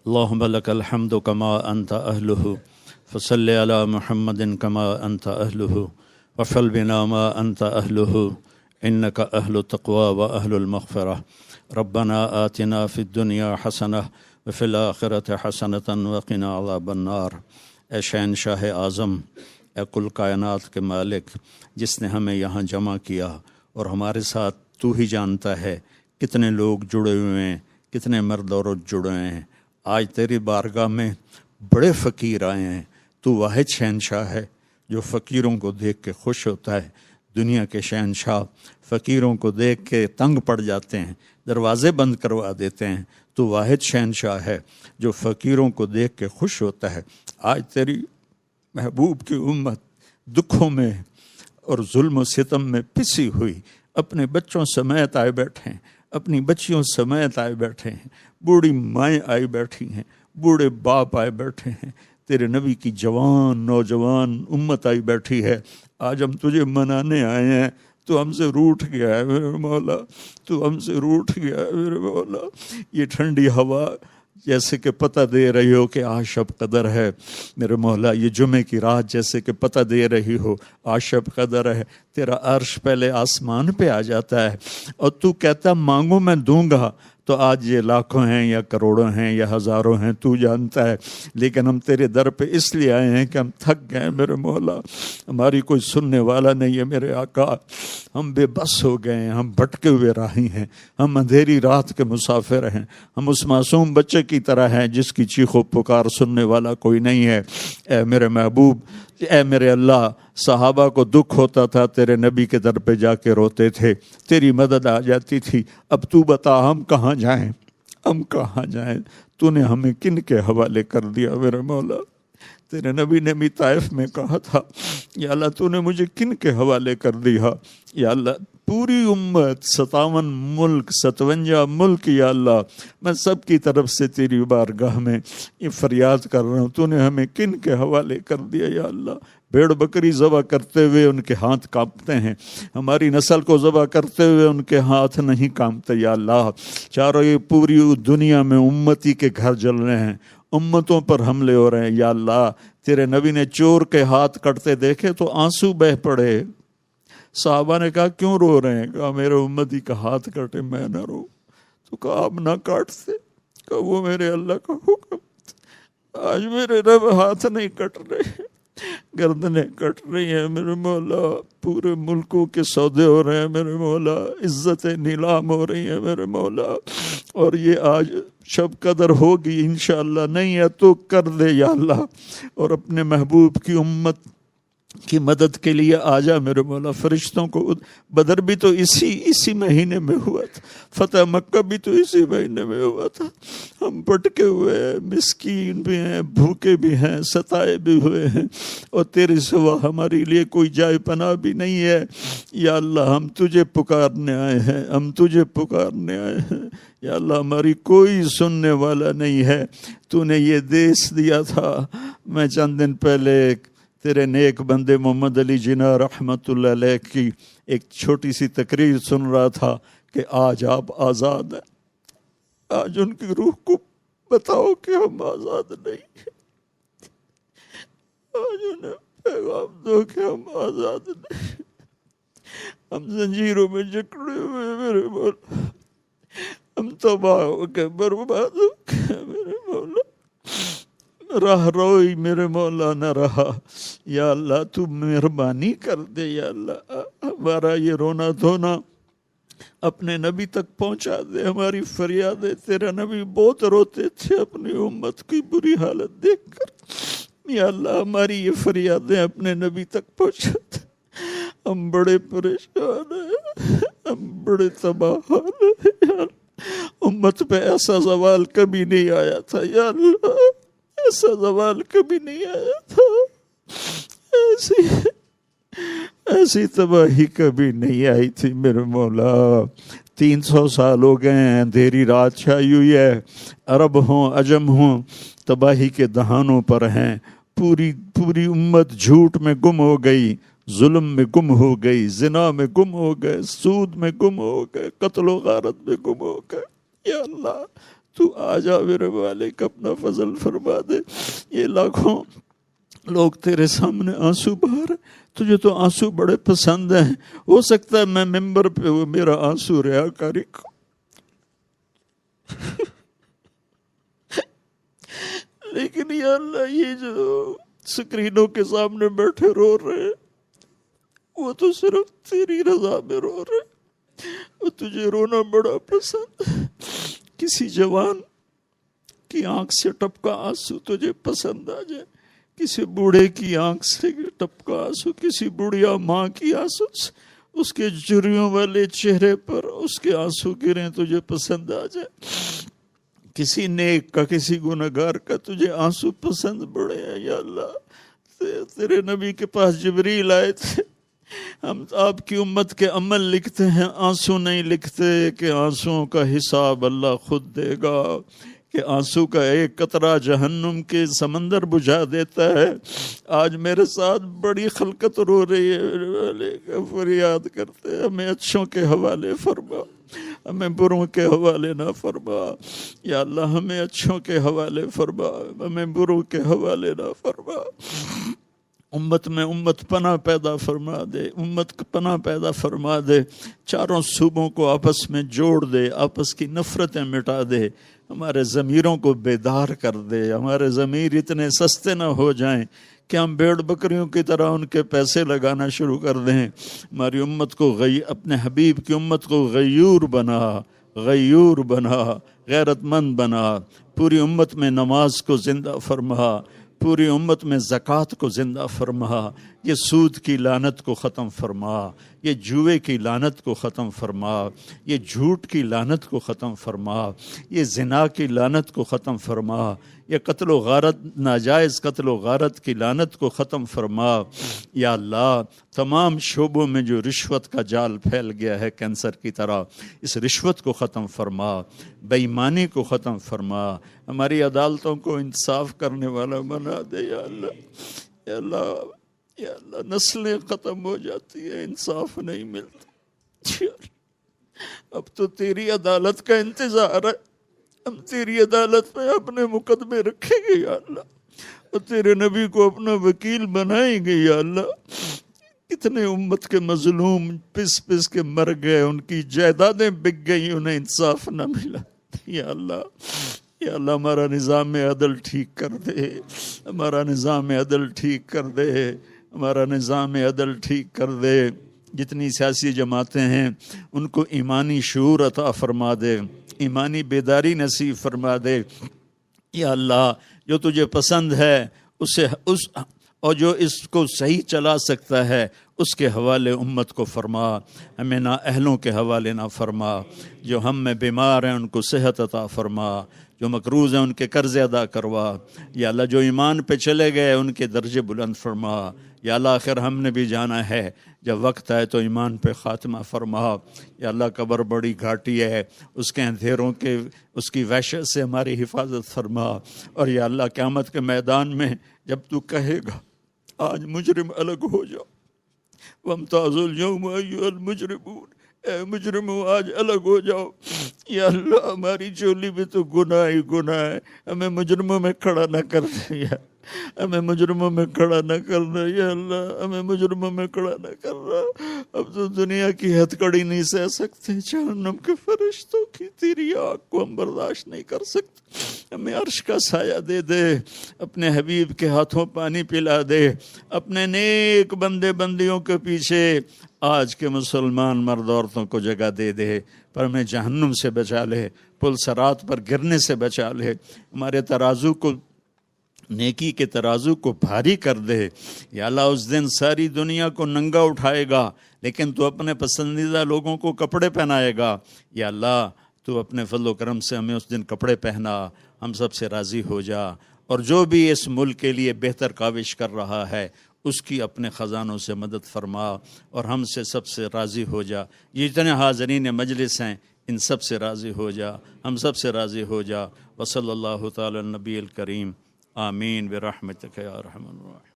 اللهم لك الحمد كما أنت أهله فصل على محمد كما أنت أهله وفعل بنا ما أنت أهله إنك أهل التقوى وأهل المغفرة ربنا آتنا في الدنيا حسنة وفي الآخرة حسنة وقنا عذاب النار۔ اے شہنشاہ اعظم، اے کل کائنات کے مالک، جس نے ہمیں یہاں جمع کیا اور ہمارے ساتھ تو ہی جانتا ہے کتنے لوگ جڑے ہوئے ہیں، کتنے مرد عورت جڑے ہیں۔ آج تیری بارگاہ میں بڑے فقیر آئے ہیں۔ تو واحد شہنشاہ ہے جو فقیروں کو دیکھ کے خوش ہوتا ہے۔ دنیا کے شہنشاہ فقیروں کو دیکھ کے تنگ پڑ جاتے ہیں، دروازے بند کروا دیتے ہیں۔ تو واحد شہنشاہ ہے جو فقیروں کو دیکھ کے خوش ہوتا ہے۔ آج تیری محبوب کی امت دکھوں میں اور ظلم و ستم میں پسی ہوئی اپنے بچوں سمیت آئے بیٹھے ہیں، اپنی بچیوں سمیت آئے بیٹھے ہیں، بوڑھی مائیں آئی بیٹھی ہیں، بوڑھے باپ آئے بیٹھے ہیں، تیرے نبی کی جوان نوجوان امت آئی بیٹھی ہے۔ آج ہم تجھے منانے آئے ہیں، تو ہم سے روٹھ گیا ہے میرے مولا، تو ہم سے روٹھ گیا ہے میرے مولا۔ یہ ٹھنڈی ہوا جیسے کہ پتہ دے رہی ہو کہ آج شب قدر ہے میرے مولا، یہ جمعے کی رات جیسے کہ پتہ دے رہی ہو آج شب قدر ہے۔ تیرا عرش پہلے آسمان پہ آ جاتا ہے اور تو کہتا مانگو میں دوں گا۔ تو آج یہ لاکھوں ہیں یا کروڑوں ہیں یا ہزاروں ہیں تو جانتا ہے، لیکن ہم تیرے در پہ اس لیے آئے ہیں کہ ہم تھک گئے میرے مولا، ہماری کوئی سننے والا نہیں ہے میرے آقا، ہم بے بس ہو گئے ہیں، ہم بھٹکے ہوئے راہی ہیں، ہم اندھیری رات کے مسافر ہیں، ہم اس معصوم بچے کی طرح ہیں جس کی چیخ و پکار سننے والا کوئی نہیں ہے۔ اے میرے محبوب، اے میرے اللہ، صحابہ کو دکھ ہوتا تھا تیرے نبی کے در پہ جا کے روتے تھے، تیری مدد آ جاتی تھی۔ اب تو بتا ہم کہاں جائیں، ہم کہاں جائیں؟ تو نے ہمیں کن کے حوالے کر دیا میرے مولا؟ تیرے نبی نے بھی طائف میں کہا تھا یا اللہ تو نے مجھے کن کے حوالے کر دیا؟ یا اللہ پوری امت 57 ملک 57 ملک یا اللہ میں سب کی طرف سے تیری بارگاہ میں یہ فریاد کر رہا ہوں، تو نے ہمیں کن کے حوالے کر دیا یا اللہ؟ بھیڑ بکری ذبح کرتے ہوئے ان کے ہاتھ کانپتے ہیں، ہماری نسل کو ذبح کرتے ہوئے ان کے ہاتھ نہیں کانپتے یا اللہ۔ چاروں یہ پوری دنیا میں امتی کے گھر جل رہے ہیں، امتوں پر حملے ہو رہے ہیں یا اللہ۔ تیرے نبی نے چور کے ہاتھ کٹتے دیکھے تو آنسو بہ پڑے۔ صحابہ نے کہا کیوں رو رہے ہیں؟ کہا میرے امتی کا ہاتھ کٹے میں نہ رو۔ تو کہا آپ نہ کاٹتے؟ کہا وہ میرے اللہ کا حکم، آج میرے رب ہاتھ نہیں کٹ رہے، گردنیں کٹ رہی ہیں میرے مولا، پورے ملکوں کے سودے ہو رہے ہیں میرے مولا، عزتیں نیلام ہو رہی ہیں میرے مولا، اور یہ آج شب قدر ہوگی انشاءاللہ، نہیں ہے تو کر دے یا اللہ، اور اپنے محبوب کی امت کی مدد کے لیے آ جا میرے مولا۔ فرشتوں کو بدر بھی تو اسی مہینے میں ہوا تھا، فتح مکہ بھی تو اسی مہینے میں ہوا تھا۔ ہم بھٹکے ہوئے ہیں، مسکین بھی ہیں، بھوکے بھی ہیں، ستائے بھی ہوئے ہیں، اور تیرے سوا ہمارے لیے کوئی جائے پناہ بھی نہیں ہے یا اللہ۔ ہم تجھے پکارنے آئے ہیں، ہم تجھے پکارنے آئے ہیں یا اللہ، ہماری کوئی سننے والا نہیں ہے۔ تو نے یہ دیش دیا تھا۔ میں چند دن پہلے تیرے نیک بندے محمد علی جناح رحمت اللہ علیہ کی ایک چھوٹی سی تقریر سن رہا تھا کہ آج آپ آزاد ہیں۔ آج ان کی روح کو بتاؤ کہ ہم آزاد نہیں ہیں، آج انہیں پیغام دو کہ ہم آزاد نہیں ہیں، ہم زنجیروں میں جکڑے ہوئے میرے مولا، ہم تباہ ہو کے برباد ہو کے میرے مولا، راہ روئی میرے مولا نہ رہا یا اللہ۔ تو مہربانی کر دے یا اللہ، ہمارا یہ رونا دھونا اپنے نبی تک پہنچا دے، ہماری فریادیں۔ تیرا نبی بہت روتے تھے اپنی امت کی بری حالت دیکھ کر یا اللہ، ہماری یہ فریادیں اپنے نبی تک پہنچا دے۔ ہم بڑے پریشان ہیں، ہم بڑے تباہ حال ہیں یا اللہ۔ امت پہ ایسا زوال کبھی نہیں آیا تھا یا اللہ، ایسا زوال کبھی نہیں آیا تھا، ایسی تباہی کبھی نہیں آئی تھی میرے مولا۔ 300 سال ہو گئے ہیں، اندھیری رات چھائی ہوئی ہے، عرب ہوں عجم ہوں تباہی کے دہانوں پر ہیں۔ پوری امت جھوٹ میں گم ہو گئی، ظلم میں گم ہو گئی، زنا میں گم ہو گئے، سود میں گم ہو گئے، قتل و غارت میں گم ہو گئے یا اللہ۔ تو آ جا میرے مالک، اپنا فضل فرما دے۔ یہ لاکھوں لوگ تیرے سامنے آنسو بہا رہے، تجھے تو آنسو بڑے پسند ہیں، ہو سکتا ہے میں ممبر پہ ہوں میرا آنسو ریاکاری کو، لیکن یا اللہ یہ جو سکرینوں کے سامنے بیٹھے رو رہے وہ تو صرف تیری رضا میں رو رہے، وہ تجھے رونا بڑا پسند ہے۔ کسی جوان کی آنکھ سے ٹپکا آنسو تجھے پسند آ جائے، کسی بوڑھے کی آنکھ سے ٹپکا آنسو، کسی بڑھیا ماں کی آنسو، اس کے جریوں والے چہرے پر اس کے آنسو گریں تجھے پسند آ جائے، کسی نیک کا کسی گنہگار کا تجھے آنسو پسند بڑے ہیں۔ یا اللہ تیرے نبی کے پاس جبریل آئے تھے، ہم آپ کی امت کے عمل لکھتے ہیں، آنسو نہیں لکھتے کہ آنسوؤں کا حساب اللہ خود دے گا، کہ آنسو کا ایک قطرہ جہنم کے سمندر بجھا دیتا ہے۔ آج میرے ساتھ بڑی خلقت رو رہی ہے، میرے والے کا فریاد کرتے ہیں، ہمیں اچھوں کے حوالے فرما، ہمیں بروں کے حوالے نہ فرما۔ یا اللہ ہمیں اچھوں کے حوالے فرما، ہمیں بروں کے حوالے نہ فرما۔ امت میں امت پناہ پیدا فرما دے، امت پناہ پیدا فرما دے، چاروں صوبوں کو آپس میں جوڑ دے، آپس کی نفرتیں مٹا دے، ہمارے ضمیروں کو بیدار کر دے، ہمارے ضمیر اتنے سستے نہ ہو جائیں کہ ہم بھیڑ بکریوں کی طرح ان کے پیسے لگانا شروع کر دیں۔ ہماری امت کو اپنے حبیب کی امت کو غیور بنا، غیور بنا، غیرت مند بنا، پوری امت میں نماز کو زندہ فرما، پوری امت میں زکوٰۃ کو زندہ فرما، یہ سود کی لعنت کو ختم فرما، یہ جوئے کی لعنت کو ختم فرما، یہ جھوٹ کی لعنت کو ختم فرما، یہ زنا کی لعنت کو ختم فرما، یہ قتل و غارت، ناجائز قتل و غارت کی لعنت کو ختم فرما۔ یا اللہ تمام شعبوں میں جو رشوت کا جال پھیل گیا ہے کینسر کی طرح، اس رشوت کو ختم فرما، بے ایمانی کو ختم فرما، ہماری عدالتوں کو انصاف کرنے والا بنا دے۔ یا اللہ، یا اللہ، یا اللہ نسلیں ختم ہو جاتی ہیں، انصاف نہیں ملتا۔ اب تو تیری عدالت کا انتظار ہے، ہم تیری عدالت میں اپنے مقدمے رکھیں گے یا اللہ، اور تیرے نبی کو اپنا وکیل بنائیں گے یا اللہ۔ کتنے امت کے مظلوم پس پس کے مر گئے، ان کی جائیدادیں بک گئی، انہیں انصاف نہ ملا۔ یا اللہ، یا اللہ ہمارا نظام عدل ٹھیک کر دے، ہمارا نظام عدل ٹھیک کر دے، ہمارا نظام عدل ٹھیک کر دے۔ جتنی سیاسی جماعتیں ہیں ان کو ایمانی شعور عطا فرما دے، ایمانی بیداری نصیب فرما دے۔ یا اللہ جو تجھے پسند ہے اسے اور جو اس کو صحیح چلا سکتا ہے اس کے حوالے امت کو فرما، ہمیں نا اہلوں کے حوالے نہ فرما۔ جو ہم میں بیمار ہیں ان کو صحت عطا فرما، جو مقروض ہیں ان کے قرض ادا کروا۔ یا اللہ جو ایمان پہ چلے گئے ان کے درجے بلند فرما۔ یا اللہ آخر ہم نے بھی جانا ہے، جب وقت آئے تو ایمان پہ خاتمہ فرما۔ یا اللہ قبر بڑی گھاٹی ہے، اس کے اندھیروں کے، اس کی وحشت سے ہماری حفاظت فرما۔ اور یا اللہ قیامت کے میدان میں جب تو کہے گا آج مجرم الگ ہو جاؤ، وَامْتَازُوا الْيَوْمَ أَيُّهَا الْمُجْرِمُونَ، اے مجرموں آج الگ ہو جاؤ۔ یا اللہ ہماری چولی میں تو گناہ ہی گناہ ہے، ہمیں مجرموں میں کھڑا نہ کر دے، یا ہمیں مجرموں میں کھڑا نہ کرنا۔ یا اللہ ہمیں مجرموں میں کھڑا نہ کرنا، اب تو دنیا کی ہتھ کڑی نہیں سہ سکتے، جہنم کے فرشتوں کی تیری آگ کو ہم برداشت نہیں کر سکتے۔ ہمیں عرش کا سایہ دے دے، اپنے حبیب کے ہاتھوں پانی پلا دے، اپنے نیک بندے بندیوں کے پیچھے آج کے مسلمان مرد عورتوں کو جگہ دے دے، پر ہمیں جہنم سے بچا لے، پل صراط پر گرنے سے بچا لے، ہمارے ترازو کو، نیکی کے ترازو کو بھاری کر دے۔ یا اللہ اس دن ساری دنیا کو ننگا اٹھائے گا لیکن تو اپنے پسندیدہ لوگوں کو کپڑے پہنائے گا۔ یا اللہ تو اپنے فضل و کرم سے ہمیں اس دن کپڑے پہنا، ہم سب سے راضی ہو جا، اور جو بھی اس ملک کے لیے بہتر کاوش کر رہا ہے اس کی اپنے خزانوں سے مدد فرما، اور ہم سے سب سے راضی ہو جا۔ یہ جتنے حاضرین مجلس ہیں ان سب سے راضی ہو جا، ہم سب سے راضی ہو جا۔ وصلی اللہ تعالی النبی الکریم، آمین برحمتک یا ارحم الراحمین۔